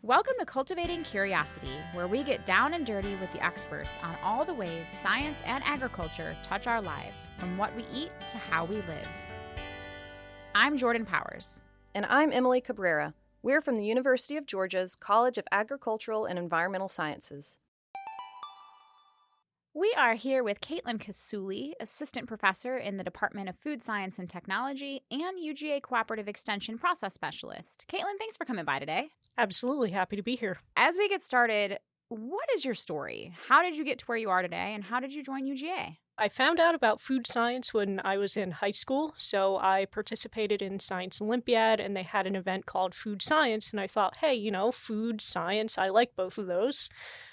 Welcome to Cultivating Curiosity, where we get down and dirty with the experts on all the ways science and agriculture touch our lives, from what we eat to how we live. I'm Jordan Powers. And I'm Emily Cabrera. We're from the University of Georgia's College of Agricultural and Environmental Sciences. We are here with Caitlin Kasuli, Assistant Professor in the Department of Food Science and Technology and UGA Cooperative Extension Process Specialist. Caitlin, thanks for coming by today. Absolutely happy to be here. As we get started, what is your story? How did you get to where you are today, and how did you join UGA? I found out about food science when I was in high school, so I participated in Science Olympiad, and they had an event called Food Science, and I thought, hey, food, science, I like both of those.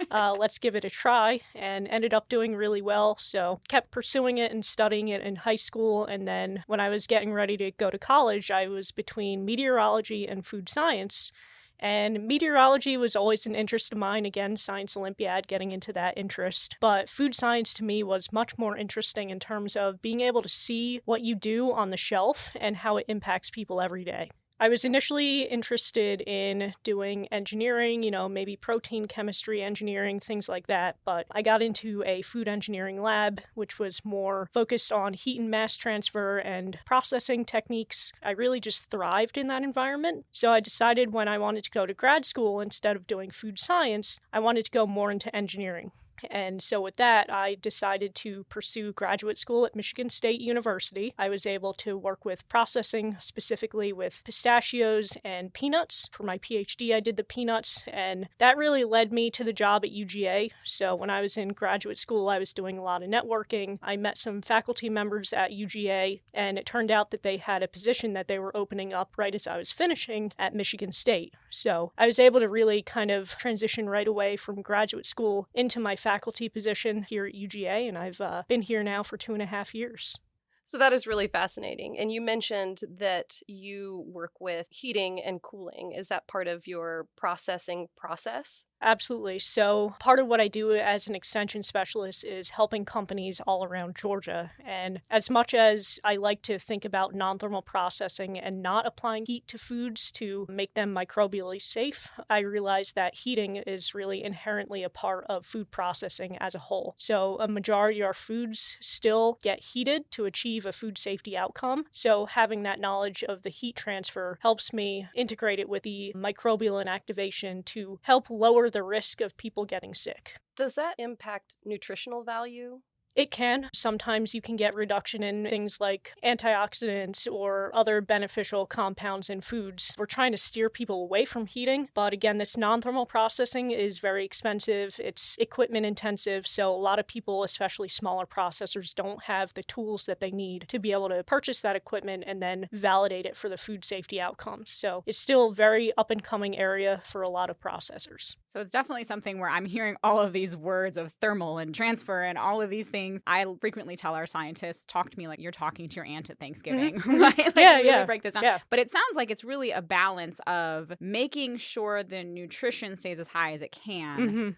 Let's give it a try, and ended up doing really well, so kept pursuing it and studying it in high school, and then when I was getting ready to go to college, I was between meteorology and food science. And meteorology was always an interest of mine. Again, Science Olympiad, getting into that interest. But food science to me was much more interesting in terms of being able to see what you do on the shelf and how it impacts people every day. I was initially interested in doing engineering, maybe protein chemistry engineering, things like that. But I got into a food engineering lab, which was more focused on heat and mass transfer and processing techniques. I really just thrived in that environment. So I decided when I wanted to go to grad school, instead of doing food science, I wanted to go more into engineering. And so with that, I decided to pursue graduate school at Michigan State University. I was able to work with processing, specifically with pistachios and peanuts. For my PhD, I did the peanuts, and that really led me to the job at UGA. So when I was in graduate school, I was doing a lot of networking. I met some faculty members at UGA, and it turned out that they had a position that they were opening up right as I was finishing at Michigan State. So I was able to really kind of transition right away from graduate school into my faculty position here at UGA, and I've been here now for 2.5 years. So that is really fascinating. And you mentioned that you work with heating and cooling. Is that part of your processing process? Absolutely. So part of what I do as an extension specialist is helping companies all around Georgia. And as much as I like to think about non-thermal processing and not applying heat to foods to make them microbially safe, I realize that heating is really inherently a part of food processing as a whole. So a majority of our foods still get heated to achieve a food safety outcome. So having that knowledge of the heat transfer helps me integrate it with the microbial inactivation to help lower the risk of people getting sick. Does that impact nutritional value? It can. Sometimes you can get reduction in things like antioxidants or other beneficial compounds in foods. We're trying to steer people away from heating, but again, this non-thermal processing is very expensive. It's equipment intensive, so a lot of people, especially smaller processors, don't have the tools that they need to be able to purchase that equipment and then validate it for the food safety outcomes. So it's still a very up-and-coming area for a lot of processors. So it's definitely something where I'm hearing all of these words of thermal and transfer and all of these things. I frequently tell our scientists, talk to me like you're talking to your aunt at Thanksgiving, right? Like, really break this down. Yeah. But it sounds like it's really a balance of making sure the nutrition stays as high as it can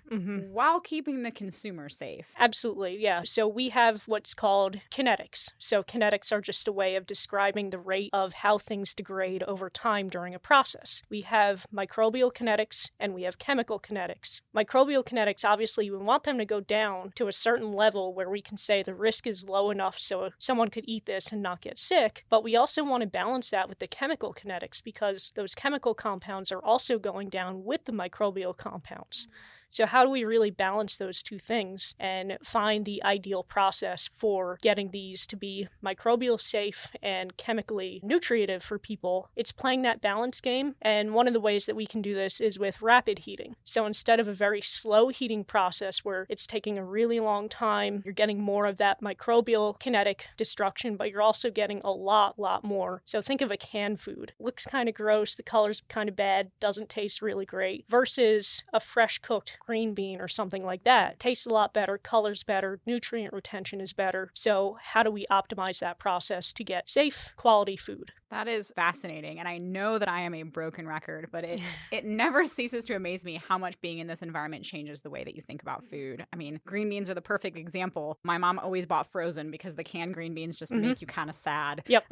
while keeping the consumer safe. Absolutely, yeah. So we have what's called kinetics. So kinetics are just a way of describing the rate of how things degrade over time during a process. We have microbial kinetics and we have chemical kinetics. Microbial kinetics, obviously, we want them to go down to a certain level where we can say the risk is low enough so someone could eat this and not get sick. But we also want to balance that with the chemical kinetics because those chemical compounds are also going down with the microbial compounds. So how do we really balance those two things and find the ideal process for getting these to be microbial safe and chemically nutritive for people? It's playing that balance game. And one of the ways that we can do this is with rapid heating. So instead of a very slow heating process where it's taking a really long time, you're getting more of that microbial kinetic destruction, but you're also getting a lot more. So think of a canned food. Looks kind of gross, the color's kind of bad, doesn't taste really great, versus a fresh cooked green bean or something like that. Tastes a lot better, color's better, nutrient retention is better. So how do we optimize that process to get safe, quality food? That is fascinating. And I know that I am a broken record, but it never ceases to amaze me how much being in this environment changes the way that you think about food. I mean, green beans are the perfect example. My mom always bought frozen because the canned green beans just make you kind of sad. Yep.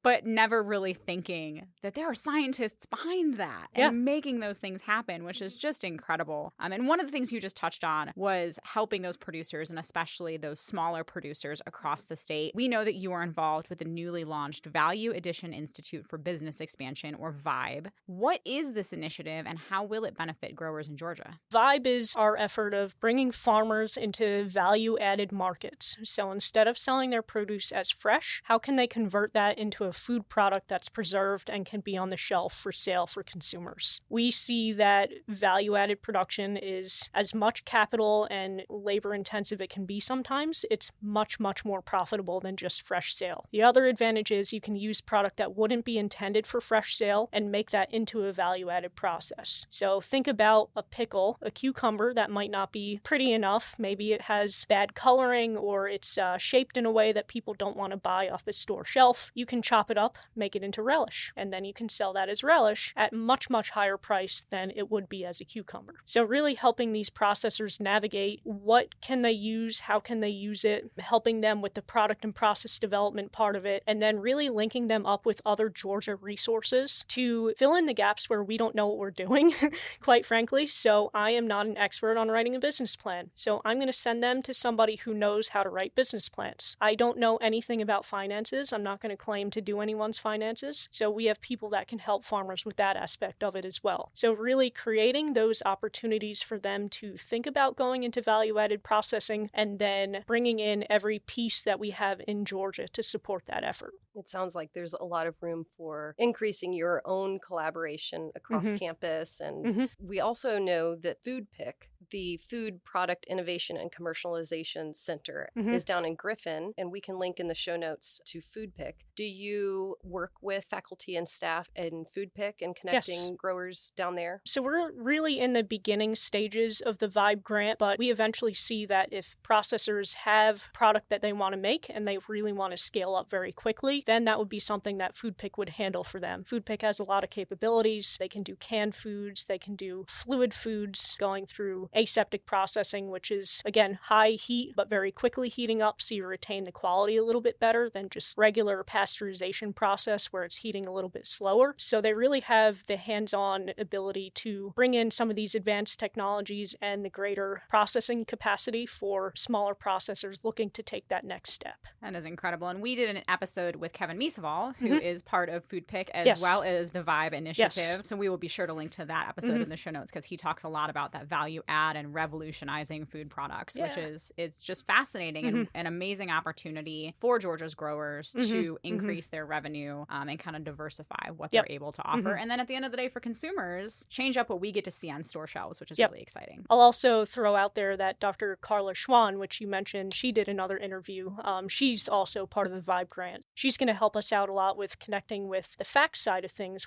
But never really thinking that there are scientists behind that and making those things happen, which is just incredible. And one of the things you just touched on was helping those producers, and especially those smaller producers across the state. We know that you are involved with the newly launched Value Addition Institute for Business Expansion, or VIBE. What is this initiative and how will it benefit growers in Georgia? VIBE is our effort of bringing farmers into value-added markets. So instead of selling their produce as fresh, how can they convert that into a food product that's preserved and can be on the shelf for sale for consumers? We see that value-added production is as much capital and labor-intensive it can be sometimes. It's much, much more profitable than just fresh sale. The other advantage is you can use product that wouldn't be intended for fresh sale and make that into a value-added process. So think about a pickle, a cucumber that might not be pretty enough. Maybe it has bad coloring or it's shaped in a way that people don't want to buy off the store shelf. You can chop it up, make it into relish, and then you can sell that as relish at much, much higher price than it would be as a cucumber. So really helping these processors navigate what can they use, how can they use it, helping them with the product and process development part of it, and then really linking them up with other Georgia resources to fill in the gaps where we don't know what we're doing, quite frankly. So I am not an expert on writing a business plan. So I'm going to send them to somebody who knows how to write business plans. I don't know anything about finances. I'm not going to claim to do anyone's finances. So we have people that can help farmers with that aspect of it as well. So really creating those opportunities for them to think about going into value-added processing and then bringing in every piece that we have in Georgia to support that effort. It sounds like there's a lot of room for increasing your own collaboration across campus. And we also know that Food Pick, the Food Product Innovation and Commercialization Center, is down in Griffin, and we can link in the show notes to Food Pick. Do you work with faculty and staff in Food Pick and connecting growers down there? So we're really in the beginning stages of the VIBE grant, but we eventually see that if processors have product that they want to make and they really want to scale up very quickly, then that would be something that Food Pick would handle for them. Food Pick has a lot of capabilities. They can do canned foods, they can do fluid foods going through aseptic processing, which is, again, high heat, but very quickly heating up so you retain the quality a little bit better than just regular pasteurization process where it's heating a little bit slower. So they really have the hands-on ability to bring in some of these advanced technologies and the greater processing capacity for smaller processors looking to take that next step. That is incredible. And we did an episode with Kevin Meseval, who is part of Food Pick, as well as the VIBE initiative. So we will be sure to link to that episode in the show notes because he talks a lot about that value add and revolutionizing food products, which is, it's just fascinating and an amazing opportunity for Georgia's growers to increase their revenue and kind of diversify what they're able to offer. And then at the end of the day for consumers, change up what we get to see on store shelves, which is really exciting. I'll also throw out there that Dr. Carla Schwann, which you mentioned, she did another interview. She's also part of the VIBE grant. She's going to help us out a lot with connecting with the facts side of things.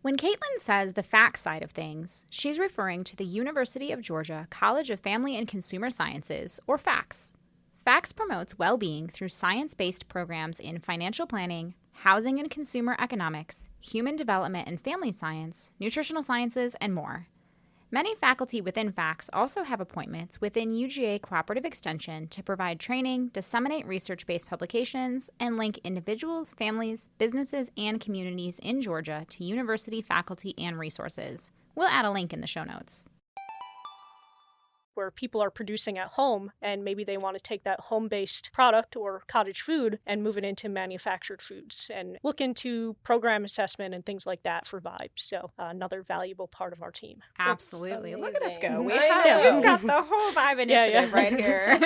When Caitlin says the facts side of things, she's referring to the University of Georgia College of Family and Consumer Sciences, or FACS. FACS promotes well-being through science-based programs in financial planning, housing and consumer economics, human development and family science, nutritional sciences, and more. Many faculty within FACS also have appointments within UGA Cooperative Extension to provide training, disseminate research-based publications, and link individuals, families, businesses, and communities in Georgia to university faculty and resources. We'll add a link in the show notes. Where people are producing at home and maybe they want to take that home-based product or cottage food and move it into manufactured foods and look into program assessment and things like that for VIBE. So another valuable part of our team. Absolutely. Look at us go. We've know. got the whole VIBE initiative right here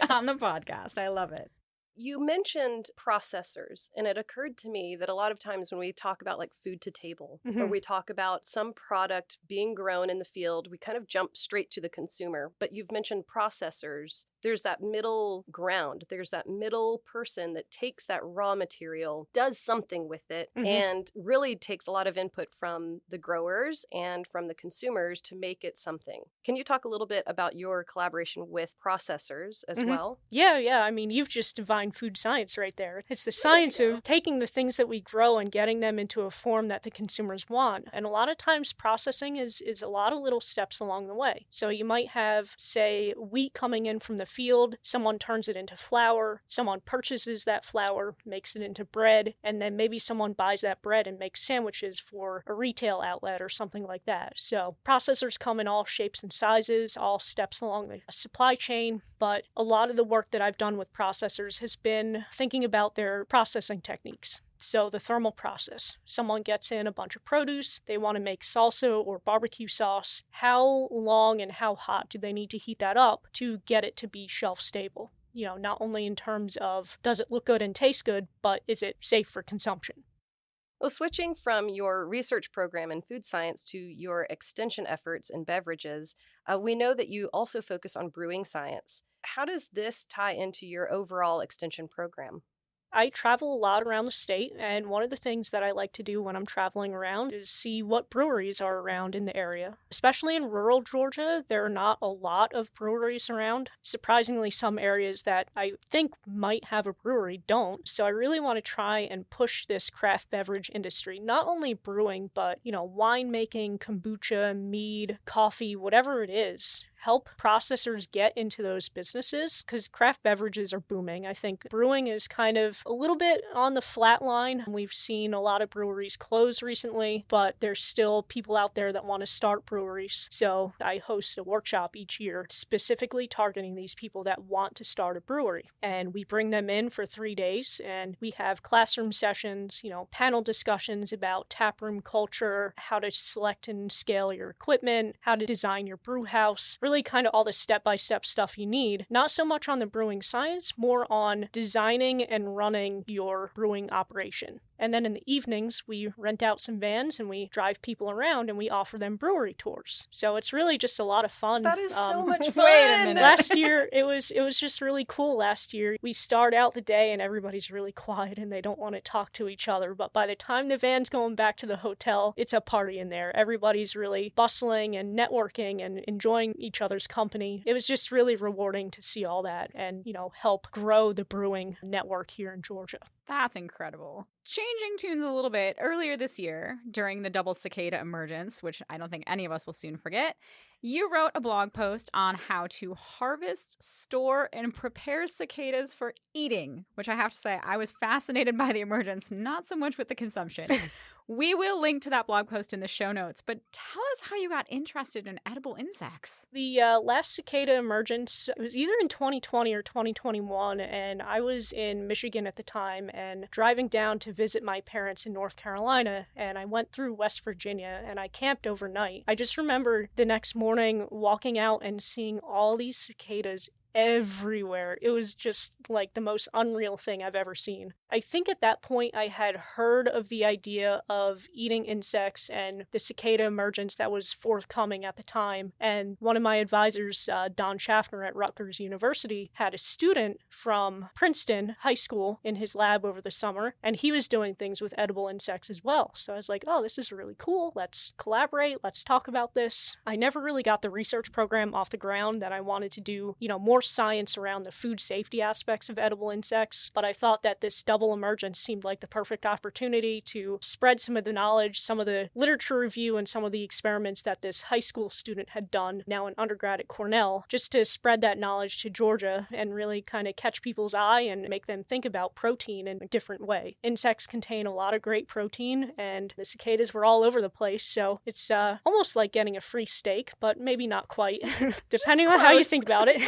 on the podcast. I love it. You mentioned processors, and it occurred to me that a lot of times when we talk about like food to table, or we talk about some product being grown in the field, we kind of jump straight to the consumer. But you've mentioned processors. there's that middle ground. There's that middle person that takes that raw material, does something with it, and really takes a lot of input from the growers and from the consumers to make it something. Can you talk a little bit about your collaboration with processors as well? Yeah. I mean, you've just defined food science right there. It's the science of taking the things that we grow and getting them into a form that the consumers want. And a lot of times processing is a lot of little steps along the way. So you might have, say, wheat coming in from the field, someone turns it into flour, someone purchases that flour, makes it into bread, and then maybe someone buys that bread and makes sandwiches for a retail outlet or something like that. So processors come in all shapes and sizes, all steps along the supply chain, but a lot of the work that I've done with processors has been thinking about their processing techniques. So the thermal process. Someone gets in a bunch of produce, they want to make salsa or barbecue sauce. How long and how hot do they need to heat that up to get it to be shelf stable? You know, not only in terms of does it look good and taste good, but is it safe for consumption? Well, switching from your research program in food science to your extension efforts in beverages, we know that you also focus on brewing science. How does this tie into your overall extension program? I travel a lot around the state, and one of the things that I like to do when I'm traveling around is see what breweries are around in the area. Especially in rural Georgia, there are not a lot of breweries around. Surprisingly, some areas that I think might have a brewery don't. So I really want to try and push this craft beverage industry, not only brewing, but, winemaking, kombucha, mead, coffee, whatever it is. Help processors get into those businesses because craft beverages are booming. I think brewing is kind of a little bit on the flat line. We've seen a lot of breweries close recently, but there's still people out there that want to start breweries. So I host a workshop each year specifically targeting these people that want to start a brewery. And we bring them in for 3 days and we have classroom sessions, panel discussions about taproom culture, how to select and scale your equipment, how to design your brew house, really kind of all the step-by-step stuff you need. Not so much on the brewing science, more on designing and running your brewing operation. And then in the evenings, we rent out some vans and we drive people around and we offer them brewery tours. So it's really just a lot of fun. That is so much fun. Wait a minute. Last year, it was just really cool last year. We start out the day and everybody's really quiet and they don't want to talk to each other. But by the time the van's going back to the hotel, it's a party in there. Everybody's really bustling and networking and enjoying each other's company. It was just really rewarding to see all that and, help grow the brewing network here in Georgia. That's incredible. Changing tunes a little bit, earlier this year, during the double cicada emergence, which I don't think any of us will soon forget, you wrote a blog post on how to harvest, store, and prepare cicadas for eating, which I have to say, I was fascinated by the emergence, not so much with the consumption. We will link to that blog post in the show notes, but tell us how you got interested in edible insects. The last cicada emergence, it was either in 2020 or 2021, and I was in Michigan at the time and driving down to visit my parents in North Carolina, and I went through West Virginia, and I camped overnight. I just remember the next morning walking out and seeing all these cicadas everywhere. It was just like the most unreal thing I've ever seen. I think at that point I had heard of the idea of eating insects and the cicada emergence that was forthcoming at the time. And one of my advisors, Don Schaffner at Rutgers University, had a student from Princeton High School in his lab over the summer, and he was doing things with edible insects as well. So I was like, oh, this is really cool. Let's collaborate. Let's talk about this. I never really got the research program off the ground that I wanted to do, more science around the food safety aspects of edible insects, but I thought that this double emergence seemed like the perfect opportunity to spread some of the knowledge, some of the literature review, and some of the experiments that this high school student had done, now an undergrad at Cornell, just to spread that knowledge to Georgia and really kind of catch people's eye and make them think about protein in a different way. Insects contain a lot of great protein, and the cicadas were all over the place, so it's almost like getting a free steak, but maybe not quite, depending on how you think about it.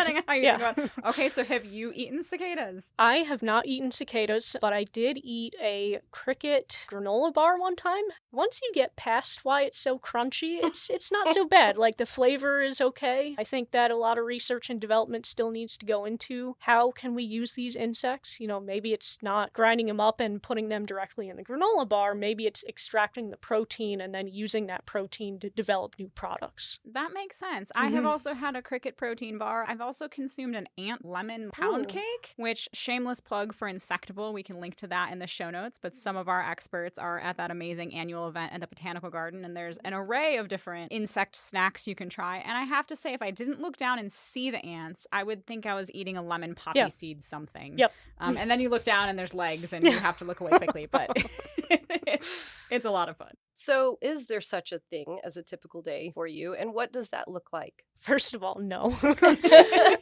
Depending on how you think about it. Okay, so have you eaten cicadas? I have not eaten cicadas, but I did eat a cricket granola bar one time. Once you get past why it's so crunchy, it's not so bad. Like, the flavor is okay. I think that a lot of research and development still needs to go into how can we use these insects. Maybe it's not grinding them up and putting them directly in the granola bar. Maybe it's extracting the protein and then using that protein to develop new products. That makes sense. I have also had a cricket protein bar. I've also also consumed an ant lemon pound Ooh. cake, which, shameless plug for Insectival, we can link to that in the show notes. But some of our experts are at that amazing annual event at the Botanical Garden, and there's an array of different insect snacks you can try. And I have to say, if I didn't look down and see the ants, I would think I was eating a lemon poppy seed something. Yep. And then you look down and there's legs and you have to look away quickly, but it's a lot of fun. So, is there such a thing as a typical day for you, and what does that look like? First of all, no.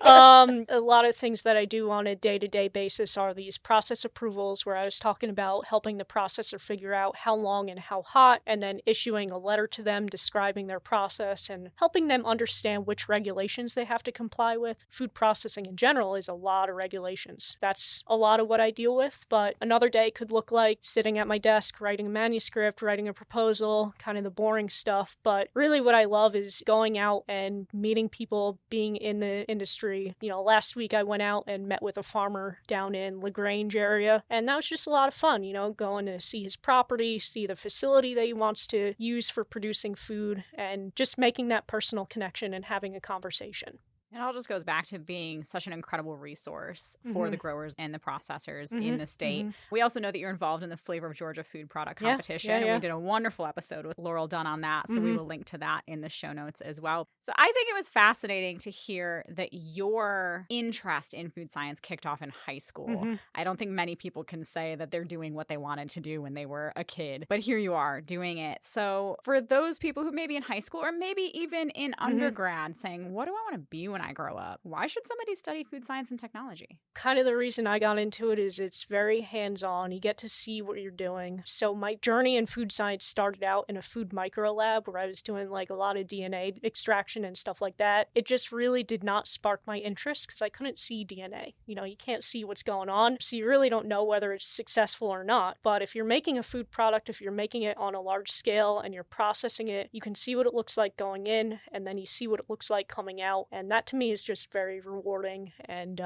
A lot of things that I do on a day-to-day basis are these process approvals where I was talking about helping the processor figure out how long and how hot, and then issuing a letter to them describing their process and helping them understand which regulations they have to comply with. Food processing in general is a lot of regulations. That's a lot of what I deal with, but another day could look like sitting at my desk, writing a manuscript, writing a proposal, kind of the boring stuff. But really what I love is going out and meeting people, being in the industry. Last week I went out and met with a farmer down in LaGrange area, and that was just a lot of fun, going to see his property, see the facility that he wants to use for producing food, and just making that personal connection and having a conversation. It all just goes back to being such an incredible resource for the growers and the processors in the state. We also know that you're involved in the Flavor of Georgia food product competition. And we did a wonderful episode with Laurel Dunn on that. So we will link to that in the show notes as well. So I think it was fascinating to hear that your interest in food science kicked off in high school. I don't think many people can say that they're doing what they wanted to do when they were a kid. But here you are doing it. So for those people who may be in high school or maybe even in undergrad saying, what do I want to be when I grow up? Why should somebody study food science and technology? Kind of the reason I got into it is it's very hands-on. You get to see what you're doing. So my journey in food science started out in a food micro lab where I was doing like a lot of DNA extraction and stuff like that. It just really did not spark my interest because I couldn't see DNA. You can't see what's going on, so you really don't know whether it's successful or not. But if you're making a food product, if you're making it on a large scale and you're processing it, you can see what it looks like going in, and then you see what it looks like coming out. And that to me is just very rewarding and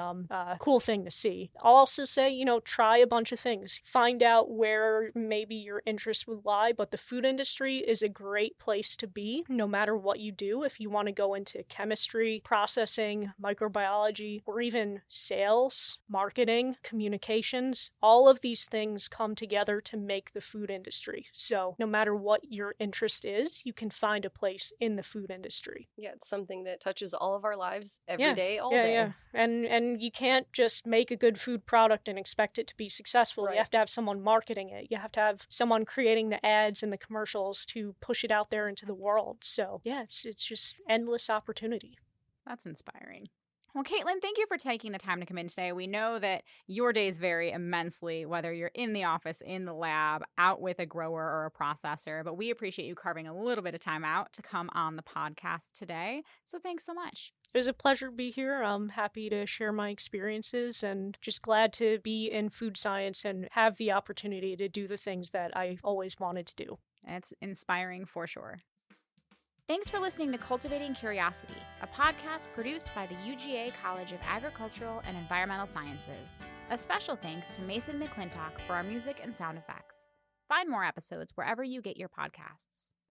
cool thing to see. I'll also say, try a bunch of things. Find out where maybe your interest would lie, but the food industry is a great place to be no matter what you do. If you want to go into chemistry, processing, microbiology, or even sales, marketing, communications, all of these things come together to make the food industry. So no matter what your interest is, you can find a place in the food industry. Yeah, it's something that touches all of our lives every day, all day. Yeah. And you can't just make a good food product and expect it to be successful. Right. You have to have someone marketing it. You have to have someone creating the ads and the commercials to push it out there into the world. So yeah, it's just endless opportunity. That's inspiring. Well, Caitlin, thank you for taking the time to come in today. We know that your days vary immensely, whether you're in the office, in the lab, out with a grower or a processor, but we appreciate you carving a little bit of time out to come on the podcast today. So thanks so much. It was a pleasure to be here. I'm happy to share my experiences and just glad to be in food science and have the opportunity to do the things that I always wanted to do. It's inspiring for sure. Thanks for listening to Cultivating Curiosity, a podcast produced by the UGA College of Agricultural and Environmental Sciences. A special thanks to Mason McClintock for our music and sound effects. Find more episodes wherever you get your podcasts.